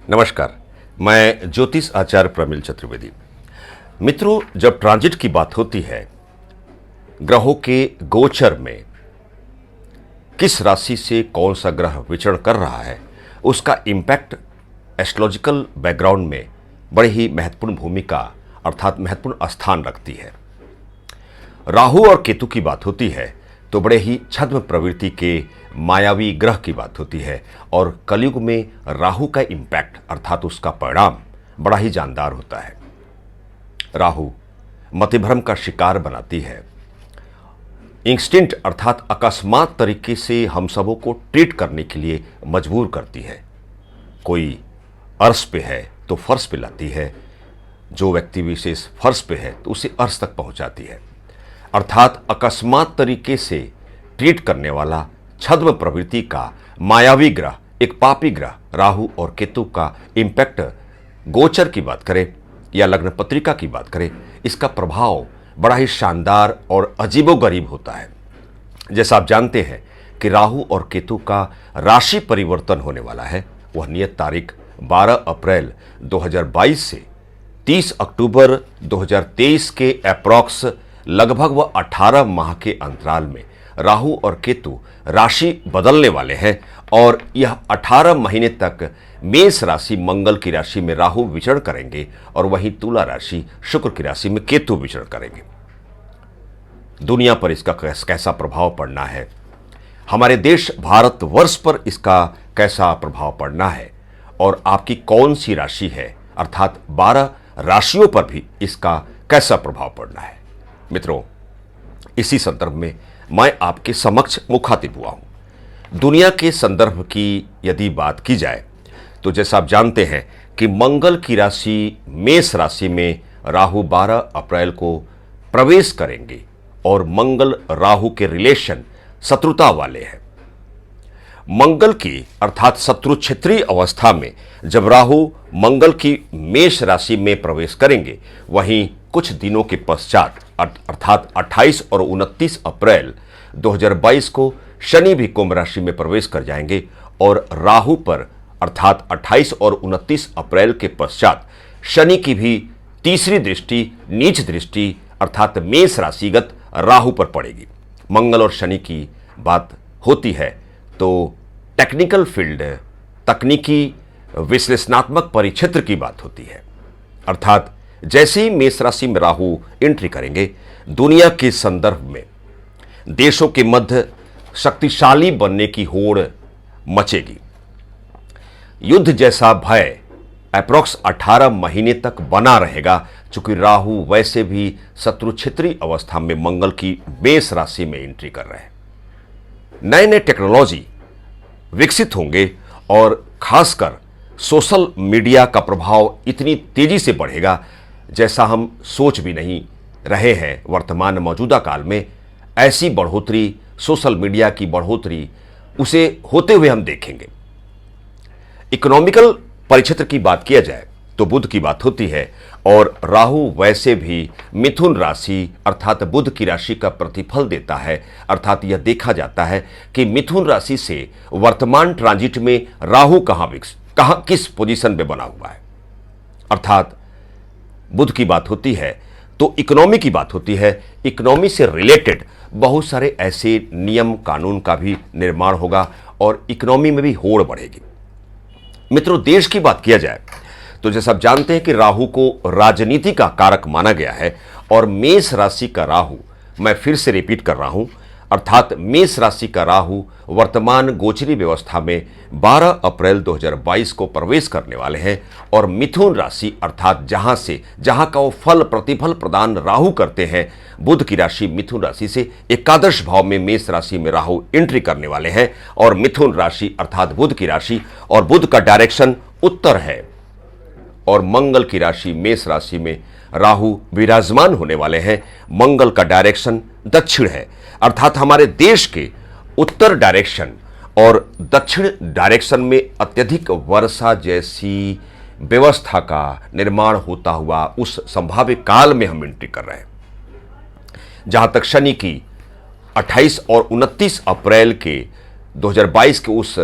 नमस्कार, मैं ज्योतिष आचार्य प्रमिल चतुर्वेदी। मित्रों, जब ट्रांजिट की बात होती है, ग्रहों के गोचर में किस राशि से कौन सा ग्रह विचरण कर रहा है, उसका इम्पैक्ट एस्ट्रोलॉजिकल बैकग्राउंड में बड़ी ही महत्वपूर्ण भूमिका अर्थात महत्वपूर्ण स्थान रखती है। राहु और केतु की बात होती है तो बड़े ही छद्म प्रवृत्ति के मायावी ग्रह की बात होती है, और कलयुग में राहु का इम्पैक्ट अर्थात उसका परिणाम बड़ा ही जानदार होता है। राहु मतिभ्रम का शिकार बनाती है, इंस्टिंक्ट अर्थात अकस्मात तरीके से हम सबों को ट्रीट करने के लिए मजबूर करती है। कोई अर्श पे है तो फर्श पे लाती है, जो व्यक्ति विशेष फर्श पे है तो उसे अर्श तक पहुंचाती है। अर्थात अकस्मात तरीके से ट्रीट करने वाला छद्म प्रवृत्ति का मायावी ग्रह, एक पापी ग्रह राहु और केतु का इम्पैक्ट गोचर की बात करें या लग्न पत्रिका की बात करें, इसका प्रभाव बड़ा ही शानदार और अजीबोगरीब होता है। जैसा आप जानते हैं कि राहु और केतु का राशि परिवर्तन होने वाला है। वह नियत तारीख 12 अप्रैल 2022 से 30 अक्टूबर 2023 के अप्रॉक्स लगभग वह 18 माह के अंतराल में राहु और केतु राशि बदलने वाले हैं, और यह 18 महीने तक मेष राशि मंगल की राशि में राहु विचरण करेंगे और वहीं तुला राशि शुक्र की राशि में केतु विचरण करेंगे। दुनिया पर इसका कैसा प्रभाव पड़ना है, हमारे देश भारतवर्ष पर इसका कैसा प्रभाव पड़ना है, और आपकी कौन सी राशि है अर्थात 12 राशियों पर भी इसका कैसा प्रभाव पड़ना है। मित्रों, इसी संदर्भ में मैं आपके समक्ष मुखातिब हुआ हूं। दुनिया के संदर्भ की यदि बात की जाए तो जैसा आप जानते हैं कि मंगल की राशि मेष राशि में राहु 12 अप्रैल को प्रवेश करेंगे, और मंगल राहु के रिलेशन शत्रुता वाले हैं। मंगल की अर्थात शत्रु क्षेत्रीय अवस्था में जब राहु मंगल की मेष राशि में प्रवेश करेंगे, वहीं कुछ दिनों के पश्चात अर्थात 28 और 29 अप्रैल 2022 को शनि भी कुंभ राशि में प्रवेश कर जाएंगे, और राहु पर अर्थात 28 और 29 अप्रैल के पश्चात शनि की भी तीसरी दृष्टि, नीच दृष्टि अर्थात मेष राशिगत राहु पर पड़ेगी। मंगल और शनि की बात होती है तो टेक्निकल फील्ड, तकनीकी विश्लेषणात्मक परिक्षेत्र की बात होती है। अर्थात जैसे ही मेष राशि में राहु एंट्री करेंगे, दुनिया के संदर्भ में देशों के मध्य शक्तिशाली बनने की होड़ मचेगी। युद्ध जैसा भय अप्रॉक्स 18 महीने तक बना रहेगा, चूंकि राहु वैसे भी शत्रु क्षेत्रीय अवस्था में मंगल की मेष राशि में एंट्री कर रहे हैं। नए नए टेक्नोलॉजी विकसित होंगे, और खासकर सोशल मीडिया का प्रभाव इतनी तेजी से बढ़ेगा जैसा हम सोच भी नहीं रहे हैं। वर्तमान मौजूदा काल में ऐसी बढ़ोतरी, सोशल मीडिया की बढ़ोतरी उसे होते हुए हम देखेंगे। इकोनॉमिकल परिक्षेत्र की बात किया जाए तो बुध की बात होती है, और राहु वैसे भी मिथुन राशि अर्थात बुध की राशि का प्रतिफल देता है। अर्थात यह देखा जाता है कि मिथुन राशि से वर्तमान ट्रांजिट में राहु कहां किस पोजीशन में बना हुआ है। अर्थात बुध की बात होती है तो इकोनॉमी की बात होती है। इकोनॉमी से रिलेटेड बहुत सारे ऐसे नियम कानून का भी निर्माण होगा, और इकोनॉमी में भी होड़ बढ़ेगी। मित्रों, देश की बात किया जाए तो जैसा आप जानते हैं कि राहु को राजनीति का कारक माना गया है, और मेष राशि का राहु, मैं फिर से रिपीट कर रहा हूं, अर्थात मेष राशि का राहु वर्तमान गोचरी व्यवस्था में 12 अप्रैल 2022 को प्रवेश करने वाले हैं, और मिथुन राशि अर्थात जहां का वो फल प्रतिफल प्रदान राहु करते हैं, बुध की राशि मिथुन राशि से एकादश भाव में मेष राशि में राहु एंट्री करने वाले हैं, और मिथुन राशि अर्थात बुध की राशि, और बुध का डायरेक्शन उत्तर है, और मंगल की राशि मेष राशि में राहु विराजमान होने वाले हैं। मंगल का डायरेक्शन दक्षिण है, अर्थात हमारे देश के उत्तर डायरेक्शन और दक्षिण डायरेक्शन में अत्यधिक वर्षा जैसी व्यवस्था का निर्माण होता हुआ उस संभाव्य काल में हम एंट्री कर रहे हैं, जहां तक शनि की 28 और 29 अप्रैल के 2022 के उस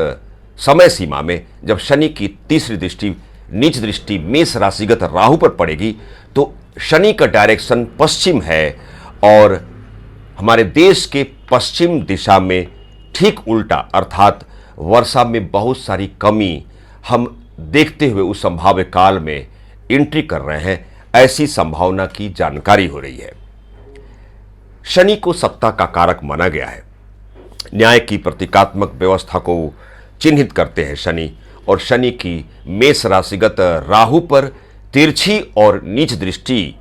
समय सीमा में जब शनि की तीसरी दृष्टि नीच दृष्टि मेष राशिगत राहु पर पड़ेगी तो शनि का डायरेक्शन पश्चिम है और हमारे देश के पश्चिम दिशा में ठीक उल्टा अर्थात वर्षा में बहुत सारी कमी हम देखते हुए उस संभाव्य काल में एंट्री कर रहे हैं, ऐसी संभावना की जानकारी हो रही है। शनि को सत्ता का कारक माना गया है, न्याय की प्रतीकात्मक व्यवस्था को चिन्हित करते हैं शनि, और शनि की मेष राशिगत राहु पर तिरछी और नीच दृष्टि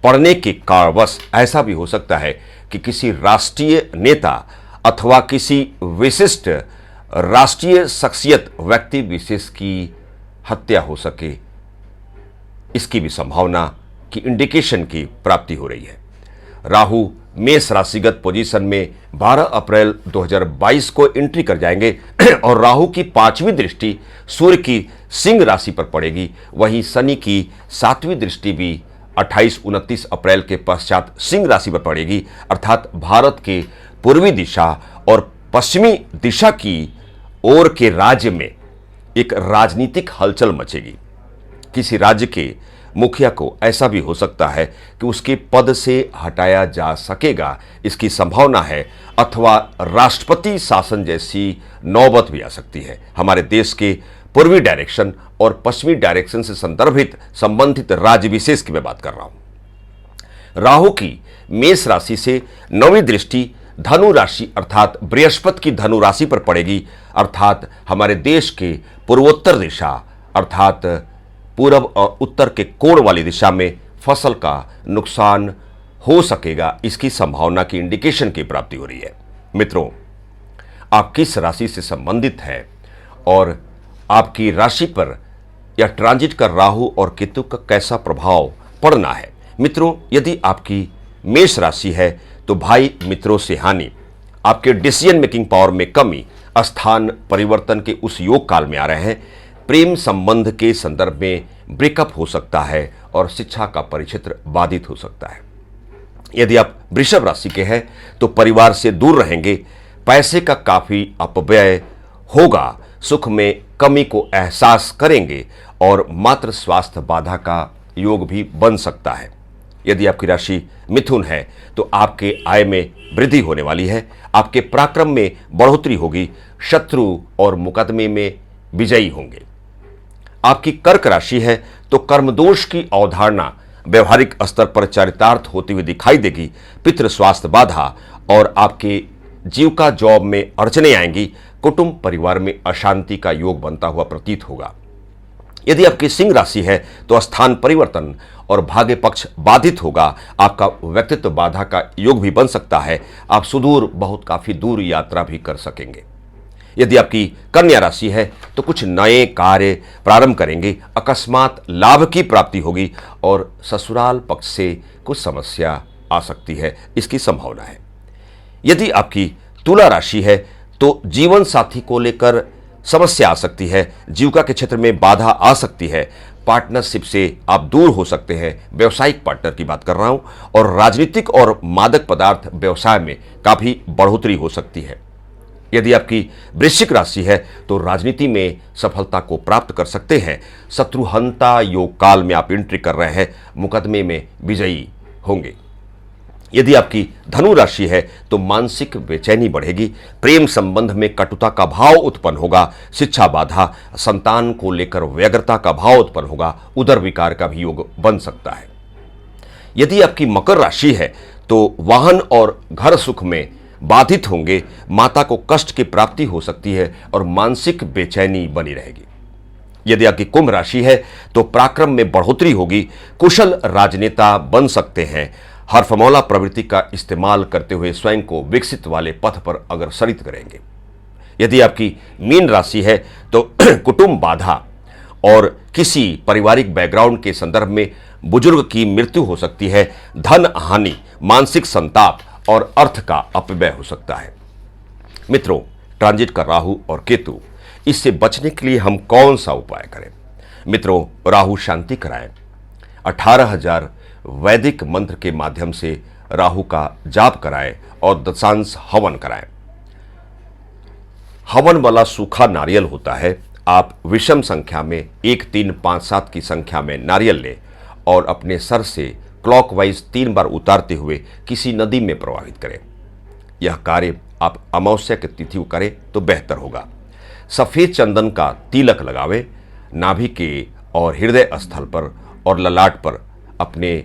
पड़ने के कारणवश ऐसा भी हो सकता है कि किसी राष्ट्रीय नेता अथवा किसी विशिष्ट राष्ट्रीय शख्सियत व्यक्ति विशेष की हत्या हो सके, इसकी भी संभावना की इंडिकेशन की प्राप्ति हो रही है। राहु मेष राशिगत पोजीशन में 12 अप्रैल 2022 को एंट्री कर जाएंगे और राहु की 5वीं दृष्टि सूर्य की सिंह राशि पर पड़ेगी। वहीं शनि की 7वीं दृष्टि भी 28-29 अप्रैल के पश्चात सिंह राशि पर पड़ेगी, अर्थात भारत के पूर्वी दिशा और पश्चिमी दिशा की ओर के राज्य में एक राजनीतिक हलचल मचेगी। किसी राज्य के मुखिया को ऐसा भी हो सकता है कि उसके पद से हटाया जा सकेगा, इसकी संभावना है, अथवा राष्ट्रपति शासन जैसी नौबत भी आ सकती है। हमारे देश के पूर्वी डायरेक्शन और पश्चिमी डायरेक्शन से संबंधित राज्य विशेष की मैं बात कर रहा हूं। राहु की मेष राशि से 9वीं दृष्टि धनु राशि अर्थात बृहस्पति की धनु राशि पर पड़ेगी, अर्थात हमारे देश के पूर्वोत्तर दिशा अर्थात पूरब और उत्तर के कोण वाली दिशा में फसल का नुकसान हो सकेगा, इसकी संभावना की इंडिकेशन की प्राप्ति हो रही है। मित्रों, आप किस राशि से संबंधित हैं और आपकी राशि पर या ट्रांजिट कर राहु और केतु का कैसा प्रभाव पड़ना है। मित्रों, यदि आपकी मेष राशि है तो भाई मित्रों से हानि, आपके डिसीजन मेकिंग पावर में कमी, स्थान परिवर्तन के उस योग काल में आ रहे हैं, प्रेम संबंध के संदर्भ में ब्रेकअप हो सकता है और शिक्षा का परिक्षेत्र बाधित हो सकता है। यदि आप वृषभ राशि के हैं तो परिवार से दूर रहेंगे, पैसे का काफी अपव्यय होगा, सुख में कमी को एहसास करेंगे और मात्र स्वास्थ्य बाधा का योग भी बन सकता है। यदि आपकी राशि मिथुन है तो आपके आय में वृद्धि होने वाली है, आपके पराक्रम में बढ़ोतरी होगी, शत्रु और मुकदमे में विजयी होंगे। आपकी कर्क राशि है तो कर्मदोष की अवधारणा व्यवहारिक स्तर पर चरितार्थ होती हुई दिखाई देगी, पितृ स्वास्थ्य बाधा और आपके जीविका जॉब में अड़चने आएंगी, कुटुंब परिवार में अशांति का योग बनता हुआ प्रतीत होगा। यदि आपकी सिंह राशि है तो स्थान परिवर्तन और भाग्य पक्ष बाधित होगा, आपका व्यक्तित्व बाधा का योग भी बन सकता है, आप सुदूर बहुत काफी दूर यात्रा भी कर सकेंगे। यदि आपकी कन्या राशि है तो कुछ नए कार्य प्रारंभ करेंगे, अकस्मात लाभ की प्राप्ति होगी और ससुराल पक्ष से कुछ समस्या आ सकती है, इसकी संभावना है। यदि आपकी तुला राशि है तो जीवन साथी को लेकर समस्या आ सकती है, जीविका के क्षेत्र में बाधा आ सकती है, पार्टनरशिप से आप दूर हो सकते हैं, व्यावसायिक पार्टनर की बात कर रहा हूं, और राजनीतिक और मादक पदार्थ व्यवसाय में काफी बढ़ोतरी हो सकती है। यदि आपकी वृश्चिक राशि है तो राजनीति में सफलता को प्राप्त कर सकते हैं, शत्रुहंता योग काल में आप एंट्री कर रहे हैं, मुकदमे में विजयी होंगे। यदि आपकी धनु राशि है तो मानसिक बेचैनी बढ़ेगी, प्रेम संबंध में कटुता का भाव उत्पन्न होगा, शिक्षा बाधा, संतान को लेकर व्यग्रता का भाव उत्पन्न होगा, उदर विकार का भी योग बन सकता है। यदि आपकी मकर राशि है तो वाहन और घर सुख में बाधित होंगे, माता को कष्ट की प्राप्ति हो सकती है और मानसिक बेचैनी बनी रहेगी। यदि आपकी कुंभ राशि है तो पराक्रम में बढ़ोतरी होगी, कुशल राजनेता बन सकते हैं, हरफमौला प्रवृत्ति का इस्तेमाल करते हुए स्वयं को विकसित वाले पथ पर अग्रसरित करेंगे। यदि आपकी मीन राशि है तो कुटुंब बाधा और किसी पारिवारिक बैकग्राउंड के संदर्भ में बुजुर्ग की मृत्यु हो सकती है, धन हानि, मानसिक संताप और अर्थ का अपव्यय हो सकता है। मित्रों, ट्रांजिट का राहु और केतु, इससे बचने के लिए हम कौन सा उपाय करें? मित्रों, राहु शांति कराएं, 18,000 वैदिक मंत्र के माध्यम से राहु का जाप कराएं और दशांश हवन कराएं। हवन वाला सूखा नारियल होता है, आप विषम संख्या में 1 3 5 7 की संख्या में नारियल लें और अपने सर से क्लॉकवाइज 3 बार उतारते हुए किसी नदी में प्रवाहित करें। यह कार्य आप अमावस्या की तिथि को करें तो बेहतर होगा। सफ़ेद चंदन का तिलक लगावें। नाभि के और हृदय स्थल पर और ललाट पर, अपने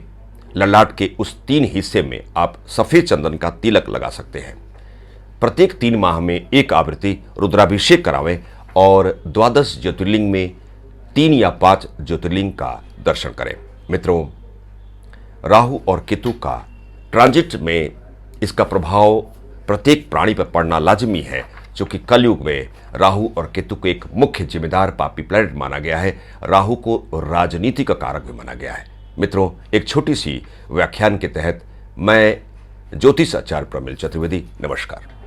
ललाट के उस 3 हिस्से में आप सफ़ेद चंदन का तिलक लगा सकते हैं। प्रत्येक 3 माह में एक आवृत्ति रुद्राभिषेक करावें और 12 ज्योतिर्लिंग में 3 या 5 ज्योतिर्लिंग का दर्शन करें। मित्रों, राहु और केतु का ट्रांजिट में इसका प्रभाव प्रत्येक प्राणी पर पड़ना लाजमी है, क्योंकि कलयुग में राहु और केतु को एक मुख्य जिम्मेदार पापी प्लैनेट माना गया है। राहु को राजनीति का कारक भी माना गया है। मित्रों, एक छोटी सी व्याख्यान के तहत मैं ज्योतिष आचार्य प्रमिल चतुर्वेदी, नमस्कार।